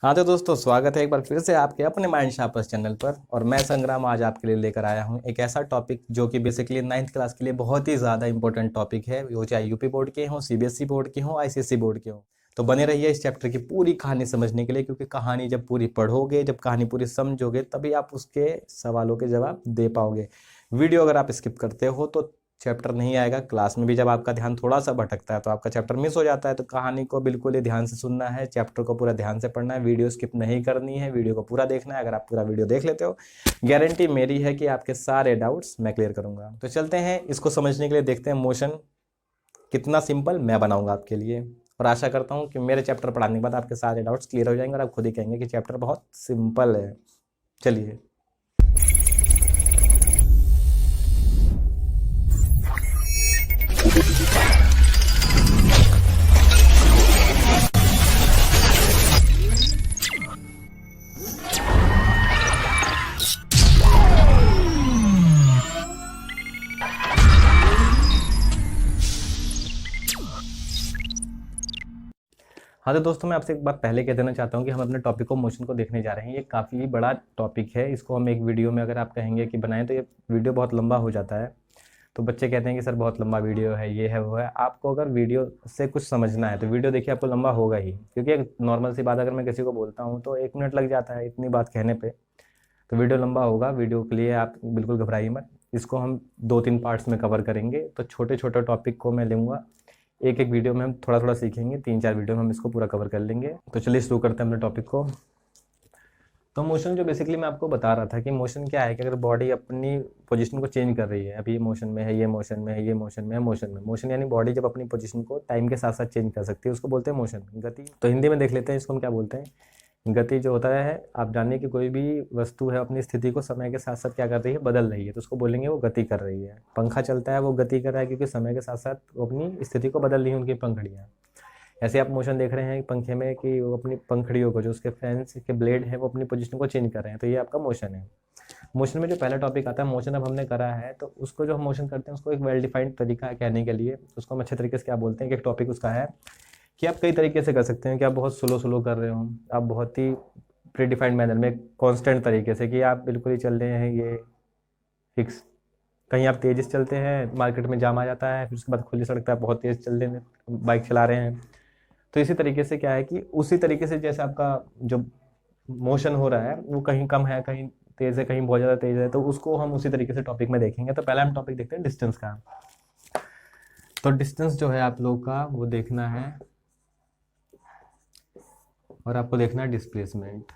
हाँ तो दोस्तों, स्वागत है एक बार फिर से आपके अपने माइंड शार्पर्स चैनल पर। और मैं संग्राम आज आपके लिए लेकर आया हूँ एक ऐसा टॉपिक जो कि बेसिकली 9th क्लास के लिए बहुत ही ज़्यादा इंपॉर्टेंट टॉपिक है। वो चाहे यूपी बोर्ड के हों, सीबीएसई बोर्ड के हों, आईसीएसई बोर्ड के हों। तो बने रहिए इस चैप्टर की पूरी कहानी समझने के लिए, क्योंकि कहानी जब पूरी पढ़ोगे, जब कहानी पूरी समझोगे, तभी आप उसके सवालों के जवाब दे पाओगे। वीडियो अगर आप स्किप करते हो तो चैप्टर नहीं आएगा। क्लास में भी जब आपका ध्यान थोड़ा सा भटकता है तो आपका चैप्टर मिस हो जाता है। तो कहानी को बिल्कुल ही ध्यान से सुनना है, चैप्टर को पूरा ध्यान से पढ़ना है, वीडियो स्किप नहीं करनी है, वीडियो को पूरा देखना है। अगर आप पूरा वीडियो देख लेते हो, गारंटी मेरी है कि आपके सारे डाउट्स मैं क्लियर करूंगा। तो चलते हैं, इसको समझने के लिए देखते हैं मोशन कितना सिंपल मैं बनाऊंगा आपके लिए। और आशा करता हूँ कि मेरे चैप्टर पढ़ाने के बाद आपके सारे डाउट्स क्लियर हो जाएंगे और आप खुद ही कहेंगे कि चैप्टर बहुत सिंपल है। चलिए। हाँ तो दोस्तों, मैं आपसे एक बात पहले कह देना चाहता हूँ कि हम अपने टॉपिक को, मोशन को देखने जा रहे हैं। ये काफ़ी बड़ा टॉपिक है। इसको हम एक वीडियो में अगर आप कहेंगे कि बनाएं तो ये वीडियो बहुत लंबा हो जाता है। तो बच्चे कहते हैं कि सर बहुत लंबा वीडियो है, ये है वो है। आपको अगर वीडियो से कुछ समझना है तो वीडियो देखिए, आपको लंबा होगा ही। क्योंकि एक नॉर्मल सी बात अगर मैं किसी को बोलता हूँ तो 1 मिनट लग जाता है इतनी बात कहने पर। तो वीडियो लंबा होगा। वीडियो के लिए आप बिल्कुल घबराइए मत। इसको हम 2-3 पार्ट्स में कवर करेंगे। तो छोटे छोटे टॉपिक को मैं लूँगा, एक एक वीडियो में हम थोड़ा थोड़ा सीखेंगे। 3-4 वीडियो में हम इसको पूरा कवर कर लेंगे। तो चलिए शुरू करते हैं अपने टॉपिक को। तो मोशन जो बेसिकली मैं आपको बता रहा था कि मोशन क्या है कि अगर बॉडी अपनी पोजीशन को चेंज कर रही है, अभी ये मोशन में है, ये मोशन में है, ये मोशन में है, मोशन में। मोशन यानी बॉडी जब अपनी पोजीशन को टाइम के साथ साथ चेंज कर सकती है, उसको बोलते हैं मोशन, गति। तो हिंदी में देख लेते हैं इसको हम क्या बोलते हैं। गति जो होता है, आप जानिए कि कोई भी वस्तु है अपनी स्थिति को समय के साथ साथ क्या कर रही है, बदल रही है, तो उसको बोलेंगे वो गति कर रही है। पंखा चलता है, वो गति कर रहा है क्योंकि समय के साथ साथ वो अपनी स्थिति को बदल रही है उनकी पंखड़ियाँ। ऐसे आप मोशन देख रहे हैं पंखे में कि वो अपनी पंखड़ियों को, जो उसके फैंस के ब्लेड हैं, वो अपनी पोजीशन को चेंज कर रहे हैं। तो ये आपका मोशन है। मोशन में जो पहला टॉपिक आता है, मोशन अब हमने करा है, तो उसको जो हम मोशन करते हैं उसको एक वेल डिफाइंड तरीका है कहने के लिए। उसको हम अच्छे तरीके से क्या बोलते हैं कि एक टॉपिक उसका है कि आप कई तरीके से कर सकते हैं। कि आप बहुत स्लो स्लो कर रहे हो, आप बहुत ही प्री डिफाइंड मैनर में, कांस्टेंट तरीके से, कि आप बिल्कुल ही चल रहे हैं ये फिक्स। कहीं आप तेज़ चलते हैं, मार्केट में जाम आ जाता है, फिर उसके बाद खुली सड़क पे आप बहुत तेज़ चल रहे हैं, बाइक चला रहे हैं। तो इसी तरीके से क्या है कि उसी तरीके से जैसे आपका जो मोशन हो रहा है वो कहीं कम है, कहीं तेज़ है, कहीं बहुत ज़्यादा तेज़ है, तो उसको हम उसी तरीके से टॉपिक में देखेंगे। तो पहला हम टॉपिक देखते हैं डिस्टेंस का। तो डिस्टेंस जो है आप लोग का वो देखना है, और आपको देखना है डिस्प्लेसमेंट।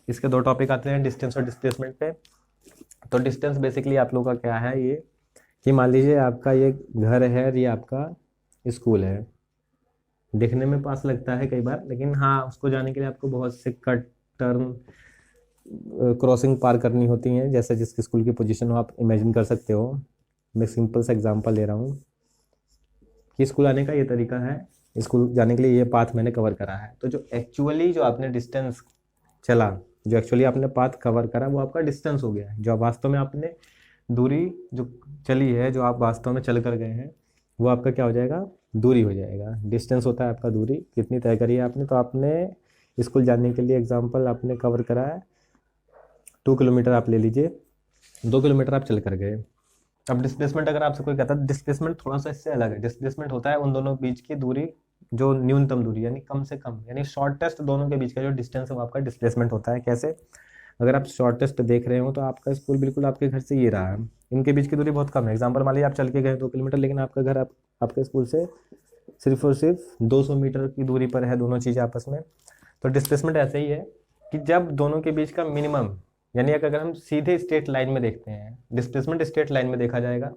इसके 2 टॉपिक आते हैं, डिस्टेंस और डिस्प्लेसमेंट पे। तो डिस्टेंस बेसिकली आप लोग का क्या है, ये कि मान लीजिए आपका ये घर है और ये आपका स्कूल है। देखने में पास लगता है कई बार, लेकिन हाँ, उसको जाने के लिए आपको बहुत से कट, टर्न, क्रॉसिंग पार करनी होती हैं। जैसे जिसकी स्कूल की पोजीशन हो आप इमेजिन कर सकते हो। मैं सिंपल सा एग्जांपल ले रहा हूँ कि स्कूल आने का ये तरीका है, स्कूल जाने के लिए ये पाथ मैंने कवर करा है। तो जो एक्चुअली जो आपने डिस्टेंस चला, जो एक्चुअली आपने पाथ कवर करा, वो आपका डिस्टेंस हो गया है। जो वास्तव में आपने दूरी जो चली है, जो आप वास्तव में चल कर गए हैं, वो आपका क्या हो जाएगा, दूरी हो जाएगा। डिस्टेंस होता है आपका दूरी, कितनी तय करी है आपने। तो आपने स्कूल जाने के लिए एग्जाम्पल आपने कवर करा है 2 किलोमीटर, आप ले लीजिए 2 किलोमीटर आप चल कर गए। अब डिस्प्लेसमेंट अगर आपसे कोई कहता है, डिस्प्लेसमेंट थोड़ा सा इससे अलग है। डिस्प्लेसमेंट होता है उन दोनों बीच की दूरी, जो न्यूनतम दूरी यानी कम से कम, यानी शॉर्टेस्ट दोनों के बीच का जो डिस्टेंस है वो आपका डिस्प्लेसमेंट होता है। कैसे, अगर आप शॉर्टेस्ट देख रहे हो तो आपका स्कूल बिल्कुल आपके घर से ये रहा है, इनके बीच की दूरी बहुत कम है। एग्जाम्पल मान लीजिए आप चल के गए 2 किलोमीटर, लेकिन आपका घर आपके स्कूल से सिर्फ और सिर्फ 200 मीटर की दूरी पर है, दोनों चीज़ें आपस में। तो डिस्प्लेसमेंट ऐसे ही है कि जब दोनों के बीच का मिनिमम, यानी अगर हम सीधे स्ट्रेट लाइन में देखते हैं, डिस्प्लेसमेंट स्ट्रेट लाइन में देखा जाएगा,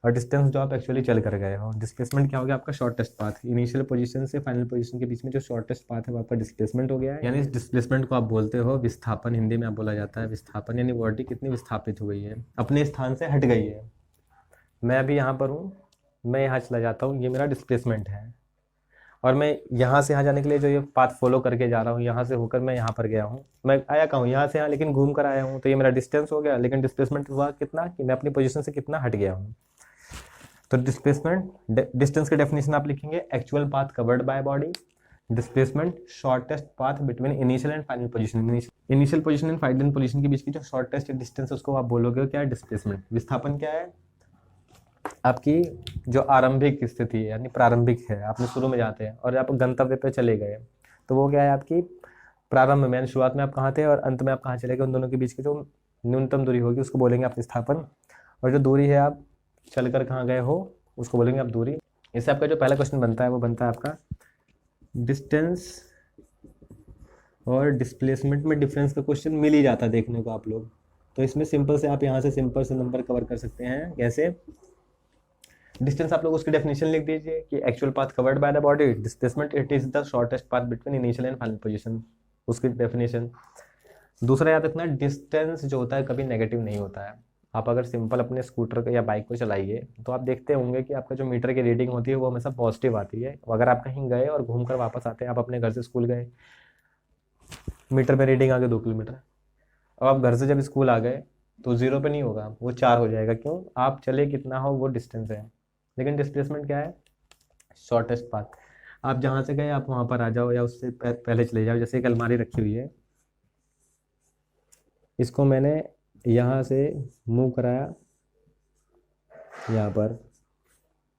और डिस्टेंस जो आप एक्चुअली चल कर गए हो। डिस्प्लेसमेंट क्या हो गया, आपका शॉर्टेस्ट पाथ, इनिशियल पोजीशन से फाइनल पोजीशन के बीच में जो शॉर्टेस्ट पाथ है वो आपका डिस्प्लेसमेंट हो गया है। यानी इस डिस्प्लेसमेंट को आप बोलते हो विस्थापन, हिंदी में आप बोला जाता है विस्थापन। यानी बॉडी कितनी विस्थापित हो गई है, अपने स्थान से हट गई है। मैं अभी यहाँ पर हूँ, मैं यहाँ चला जाता हूँ, ये मेरा डिस्प्लेसमेंट है। और मैं यहाँ से यहाँ जाने के लिए जो ये पाथ फॉलो करके जा रहा हूँ, यहाँ से होकर मैं यहाँ पर गया हूँ, मैं आया कहाँ हूँ, यहाँ से यहाँ, लेकिन घूम कर आया हूँ। तो ये मेरा डिस्टेंस हो गया, लेकिन डिस्प्लेसमेंट हुआ कितना, कि मैं अपनी पोजीशन से कितना हट गया हूँ। तो डिस्प्लेसमेंट डिस्टेंस की डेफिनेशन आप लिखेंगे actual path covered by body, displacement shortest path between initial and final position. Initial position and final position के बीच की जो शॉर्टेस्ट डिस्टेंस है उसको आप बोलोगे क्या है, डिस्प्लेसमेंट। विस्थापन क्या है, आपकी जो आरंभिक स्थिति है यानी प्रारंभिक है, आपने शुरू में जाते हैं और आप गंतव्य पे चले गए, तो वो क्या है आपकी प्रारंभ में, यानी शुरुआत में आप कहाँ थे और अंत में आप कहाँ चले गए, उन दोनों के बीच की जो न्यूनतम दूरी होगी उसको बोलेंगे आप विस्थापन। और जो दूरी है आप चलकर कहाँ गए हो उसको बोलेंगे आप दूरी। इससे आपका जो पहला क्वेश्चन बनता है वो बनता है आपका डिस्टेंस और डिस्प्लेसमेंट में डिफरेंस का क्वेश्चन मिल ही जाता है देखने को आप लोग। तो इसमें सिंपल से आप यहाँ से सिंपल से नंबर कवर कर सकते हैं। कैसे, डिस्टेंस आप लोग उसकी डेफिनेशन लिख दीजिए कि actual path covered by the body, displacement it is the shortest path between initial and final position, उसकी डेफिनेशन। दूसरा याद रखना, डिस्टेंस जो होता है कभी नेगेटिव नहीं होता है। आप अगर सिंपल अपने स्कूटर या बाइक को चलाइए तो आप देखते होंगे कि आपका जो मीटर की रीडिंग होती है वो हमेशा पॉजिटिव आती है। अगर आप कहीं गए और घूमकर वापस आते हैं, आप अपने घर से स्कूल गए, मीटर पे रीडिंग आ गई 2 किलोमीटर, अब आप घर से जब स्कूल आ गए तो 0 पे नहीं होगा, वो 4 हो जाएगा। क्यों, आप चले कितना हो वो डिस्टेंस है। लेकिन डिस्प्लेसमेंट क्या है, शॉर्टेस्ट पाथ। आप जहाँ से गए आप वहाँ पर आ जाओ या उससे पहले चले जाओ। जैसे एक अलमारी रखी हुई है, इसको मैंने यहाँ से मूव कराया, यहाँ पर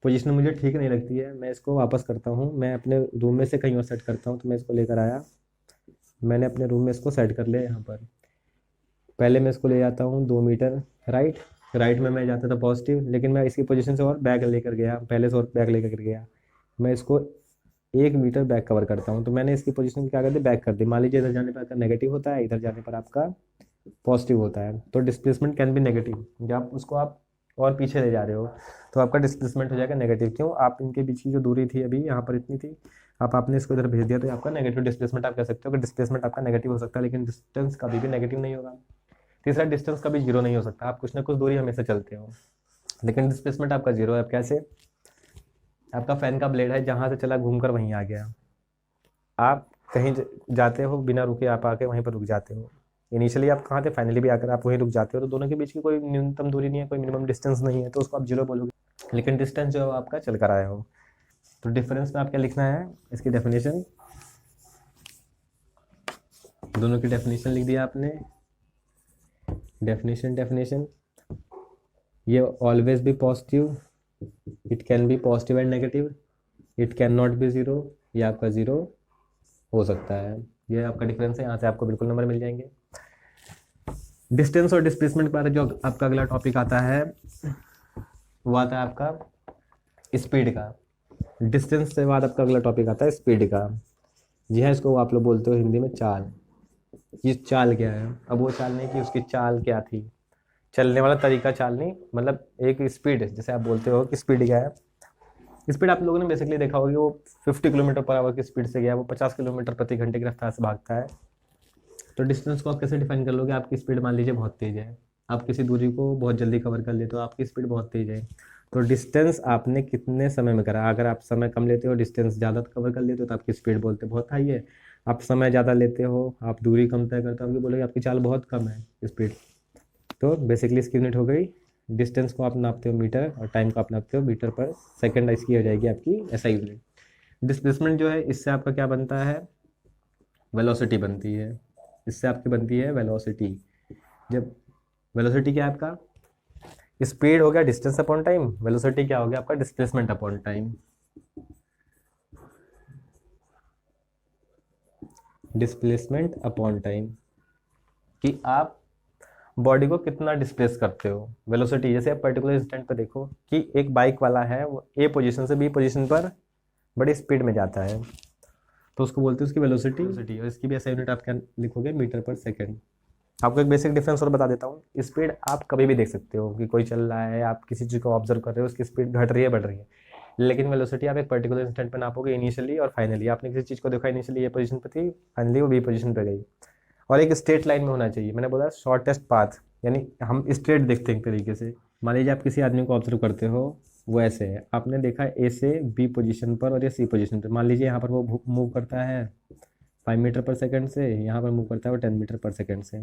पोजीशन मुझे ठीक नहीं लगती है, मैं इसको वापस करता हूँ, मैं अपने रूम में से कहीं और सेट करता हूँ। तो मैं इसको लेकर आया, मैंने अपने रूम में इसको सेट कर लिया यहाँ पर। पहले मैं इसको ले जाता हूँ 2 मीटर राइट, राइट में मैं जाता था पॉजिटिव, लेकिन मैं इसकी पोजीशन से और बैक लेकर गया, पहले से और बैक लेकर गया, मैं इसको 1 मीटर बैक कवर करता हूँ। तो मैंने इसकी पोजीशन क्या कर दी, बैक कर दी। मान लीजिए इधर जाने पर आपका नेगेटिव होता है, इधर जाने पर आपका पॉजिटिव होता है, तो डिस्प्लेसमेंट कैन बी नेगेटिव। जब आप उसको आप और पीछे ले जा रहे हो तो आपका डिस्प्लेसमेंट हो जाएगा नेगेटिव। क्यों, आप इनके बीच की जो दूरी थी अभी यहाँ पर इतनी थी, आपने इसको इधर भेज दिया तो आपका नेगेटिव डिस्प्लेसमेंट आप कह सकते हो कि डिस्प्लेसमेंट आपका नेगेटिव हो सकता है, लेकिन डिस्टेंस कभी भी नेगेटिव नहीं होगा। तीसरा, डिस्टेंस कभी जीरो नहीं हो सकता, आप कुछ ना कुछ दूरी हमेशा चलते हो, लेकिन डिस्प्लेसमेंट आपका जीरो है। कैसे, आपका फैन का ब्लेड है, जहाँ से चला घूमकर वहीं आ गया, आप कहीं जाते हो बिना रुके, आप आके वहीं पर रुक जाते हो। इनिशियली आप कहाँ थे, फाइनली भी आकर आप वहीं रुक जाते हो, तो दोनों के बीच की कोई न्यूनतम दूरी नहीं है, कोई मिनिमम डिस्टेंस नहीं है, तो उसको आप जीरो बोलोगे। लेकिन डिस्टेंस जो है आपका चल कर आया हो। तो डिफरेंस में आप क्या लिखना है, इसकी डेफिनेशन, दोनों की डेफिनेशन लिख दिया आपने। डेफिनेशन ये always be positive, it can be positive and negative, it can not be zero, ये आपका जीरो हो सकता है। ये आपका डिफरेंस है, यहाँ से आपको बिल्कुल नंबर मिल जाएंगे। डिस्टेंस और डिस्प्लेसमेंट के बाद जो आपका अगला टॉपिक आता है वो आता है आपका स्पीड का। डिस्टेंस से बाद आपका अगला टॉपिक आता है स्पीड का। जी हाँ, इसको आप लोग बोलते हो हिंदी में चाल। ये चाल क्या है, अब वो चाल नहीं कि उसकी चाल क्या थी, चलने वाला तरीका चाल नहीं, मतलब एक स्पीड, जैसे आप बोलते हो कि स्पीड क्या है। स्पीड आप लोगों ने बेसिकली देखा होगा कि वो 50 किलोमीटर पर आवर की स्पीड से गया, वो 50 किलोमीटर प्रति घंटे की रफ्तार से भागता है। तो डिस्टेंस को आप कैसे डिफाइन कर लोगे, आपकी स्पीड मान लीजिए बहुत तेज है, आप किसी दूरी को बहुत जल्दी कवर कर लेते हो, आपकी स्पीड बहुत तेज है, तो डिस्टेंस आपने कितने समय में करा। अगर आप समय कम लेते हो, डिस्टेंस ज़्यादा कवर कर लेते हो, तो आपकी स्पीड बोलते बहुत हाई है। आप समय ज़्यादा लेते हो, आप दूरी कम तय करते हो, बोलोगे आपकी चाल बहुत कम है स्पीड। तो बेसिकली इसकी यूनिट हो गई, डिस्टेंस को आप नापते हो मीटर और टाइम को आप नापते हो मीटर पर सेकंड, इसकी हो जाएगी आपकी एसआई यूनिट। डिस्प्लेसमेंट जो है इससे आपका क्या बनता है, वेलोसिटी बनती है, इससे आपकी बनती है वेलोसिटी। जब वेलोसिटी क्या है आपका, स्पीड हो गया डिस्टेंस अपॉन टाइम, वेलोसिटी क्या हो गया आपका displacement upon time. Displacement upon time कि आप बॉडी को कितना डिस्प्लेस करते हो। वेलोसिटी जैसे आप पर्टिकुलर इंस्टेंट पर देखो कि एक बाइक वाला है, वो ए पोजीशन से बी पोजीशन पर बड़ी स्पीड में जाता है, तो उसको बोलते हैं उसकी वेलोसिटी। और इसकी भी ऐसा यूनिट आप क्या लिखोगे, मीटर पर सेकंड। आपको एक बेसिक डिफरेंस और बता देता हूँ, स्पीड आप कभी भी देख सकते हो कि कोई चल रहा है, आप किसी चीज़ को ऑब्जर्व कर रहे हो, उसकी स्पीड घट रही है बढ़ रही है, लेकिन वेलोसिटी आप एक पर्टिकुलर इंस्टेंट पर नापोगे, इनिशियली और फाइनली। आपने किसी चीज़ को देखा, इनिशियली ये पोजीशन पर थी, फाइनली वो बी पोजीशन पर गई, और एक स्ट्रेट लाइन में होना चाहिए। मैंने बोला शॉर्टेस्ट पाथ, यानी हम स्ट्रेट देखते हैं एक तरीके से। मान लीजिए आप किसी आदमी को ऑब्जर्व करते हो, वो ऐसे है, आपने देखा ए से बी पोजीशन पर और ये सी पोजीशन पर, मान लीजिए यहाँ पर वो मूव करता है 5 मीटर पर सेकंड से, यहाँ पर मूव करता है वो 10 मीटर पर सेकंड से,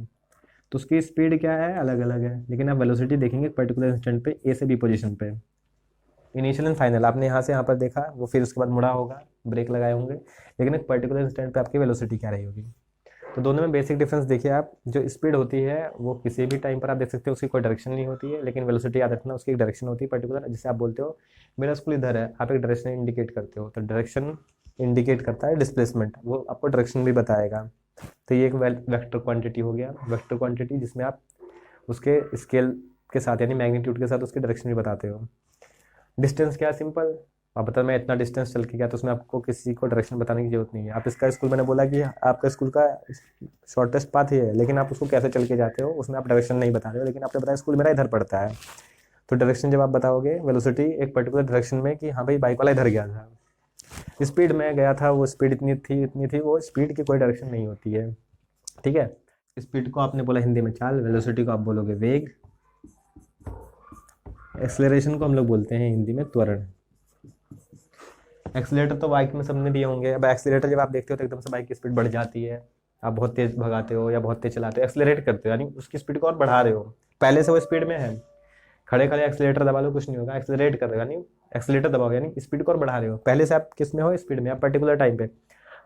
तो उसकी स्पीड क्या है, अलग अलग है, लेकिन आप वेलोसिटी देखेंगे पर्टिकुलर इंस्टेंट पे ए से बी पोजीशन पे। इनिशियल एंड फाइनल आपने यहाँ से यहाँ पर देखा, वो फिर उसके बाद मुड़ा होगा, ब्रेक लगाए होंगे, लेकिन एक पर्टिकुलर इंस्टेंट पे आपकी वेलोसिटी क्या रही होगी। तो दोनों में बेसिक डिफरेंस देखिए आप, जो स्पीड होती है वो किसी भी टाइम पर आप देख सकते हो, उसकी कोई डायरेक्शन नहीं होती है, लेकिन वेलोसिटी याद रखना उसकी एक डायरेक्शन होती है पर्टिकुलर। जैसे आप बोलते हो मेरा स्कूल इधर है, आप एक डायरेक्शन इंडिकेट करते हो, तो डायरेक्शन इंडिकेट करता है डिस्प्लेसमेंट, वो आपको डायरेक्शन भी बताएगा। तो ये एक वेक्टर क्वांटिटी हो गया, वेक्टर क्वांटिटी जिसमें आप उसके स्केल के साथ यानी मैग्नीट्यूड के साथ उसकी डायरेक्शन भी बताते हो। डिस्टेंस क्या है, सिंपल, आप बता मैं इतना डिस्टेंस चल के गया, तो उसमें आपको किसी को डायरेक्शन बताने की जरूरत नहीं है। आप इसका स्कूल, मैंने बोला कि आपका स्कूल का शॉर्टेस्ट पाथ ही है, लेकिन आप उसको कैसे चल के जाते हो उसमें आप डायरेक्शन नहीं बता रहे हो, लेकिन आपने बताया स्कूल मेरा इधर पड़ता है, तो डायरेक्शन जब आप बताओगे वेलोसिटी एक पर्टिकुलर डायरेक्शन में कि हाँ भाई बाइक वाला इधर गया था, स्पीड में गया था, वो स्पीड इतनी थी, वो स्पीड की कोई डायरेक्शन नहीं होती है। ठीक है, स्पीड को आपने बोला हिंदी में चाल, वेलोसिटी को आप बोलोगे वेग, एक्सेलरेशन को हम लोग बोलते हैं हिंदी में त्वरण। एक्सीलेटर तो बाइक में सबने दिए होंगे। अब एक्सीलेटर जब आप देखते हो तो एकदम से बाइक की स्पीड बढ़ जाती है, आप बहुत तेज भगाते हो या बहुत तेज चलाते हो, एक्सीलरेट करते हो यानी उसकी स्पीड को और बढ़ा रहे हो, पहले से वो स्पीड में है, खड़े खड़े एक्सीलेटर दबा लो कुछ नहीं होगा, एक्सीलरेट कर रहे हो यानी एक्सीलेटर दबाओगे यानी स्पीड को और बढ़ा रहे हो, पहले से आप किस में हो, स्पीड में, आप पर्टिकुलर टाइम पे।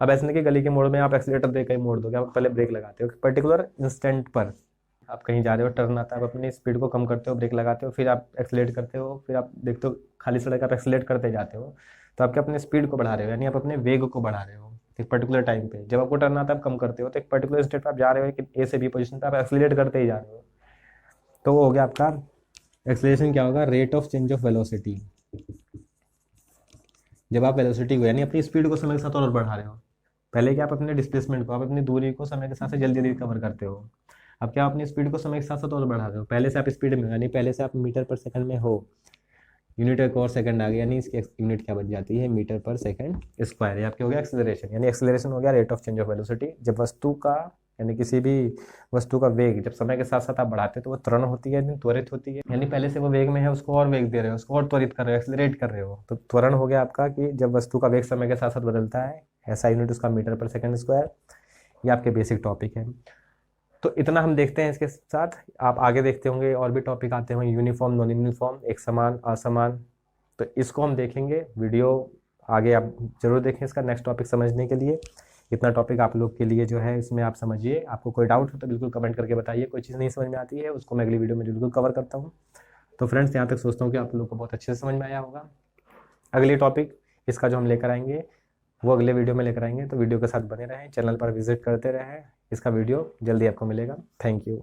अब ऐसे नहीं कि गली के मोड़ में आप एक्सीलेटर दे कहीं मोड़ दोगे, आप पहले ब्रेक लगाते हो पर्टिकुलर इंस्टेंट पर, आप कहीं जा रहे हो, टर्न आता है, आप अपनी स्पीड को कम करते हो, ब्रेक लगाते हो, फिर आप एक्सीलेट करते हो, फिर आप देखते हो खाली सड़क आप एक्सीलेट करते जाते हो, तो आपके अपने स्पीड को बढ़ा रहे हो यानी आप अपने वेग को बढ़ा रहे हो एक पर्टिकुलर टाइम पे। जब आपको टर्न आता है आप कम करते हो, तो एक पर्टिकुलर स्टेट पर आप जा रहे हो कि ए से बी पोजीशन पे, आप एक्सीलेट करते ही जा रहे हो, तो वो हो गया आपका एक्सीलरेशन। क्या होगा, rate of change of velocity, जब आप वेलोसिटी को यानी अपनी स्पीड को समय के साथ और बढ़ा रहे हो, पहले क्या आप अपने डिस्प्लेसमेंट को, आप अपनी दूरी को समय के साथ जल्दी जल्दी कवर करते हो, अब क्या अपनी स्पीड को समय के साथ साथ और बढ़ा रहे हो, पहले से आप स्पीड में हो यानी पहले से आप मीटर पर सेकंड में हो, यूनिट एक और सेकंड आ गया यानी इसकी यूनिट क्या बन जाती है, मीटर पर सेकंड स्क्वायर। ये आपके हो गया एक्सेलरेशन, यानी एक्सेलरेशन हो गया rate of change of velocity, जब वस्तु का यानी किसी भी वस्तु का वेग जब समय के साथ साथ आप बढ़ाते हो तो वो त्वरण होती है यानी त्वरित होती है, यानी पहले से वो वेग में है उसको और वेग दे रहे हो, उसको और त्वरित कर रहे हो, एक्सेलरेट कर रहे हो, तो त्वरण हो गया आपका कि जब वस्तु का वेग समय के साथ साथ बदलता है, ऐसा यूनिट उसका मीटर पर सेकंड स्क्वायर। ये आपके बेसिक टॉपिक है, तो इतना हम देखते हैं। इसके साथ आप आगे देखते होंगे और भी टॉपिक आते होंगे, यूनिफॉर्म नॉन यूनिफॉर्म, एक समान असमान, तो इसको हम देखेंगे वीडियो आगे, आप जरूर देखें इसका नेक्स्ट टॉपिक समझने के लिए। इतना टॉपिक आप लोग के लिए जो है इसमें आप समझिए, आपको कोई डाउट हो तो बिल्कुल कमेंट करके बताइए, कोई चीज़ नहीं समझ में आती है उसको मैं अगली वीडियो में बिल्कुल कवर करता हूँ। तो फ्रेंड्स यहाँ तक सोचता हूँ कि आप लोग को बहुत अच्छे से समझ में आया होगा। अगली टॉपिक इसका जो हम लेकर आएंगे वो अगले वीडियो में लेकर आएंगे, तो वीडियो के साथ बने रहें, चैनल पर विजिट करते रहें, इसका वीडियो जल्दी आपको मिलेगा। Thank you.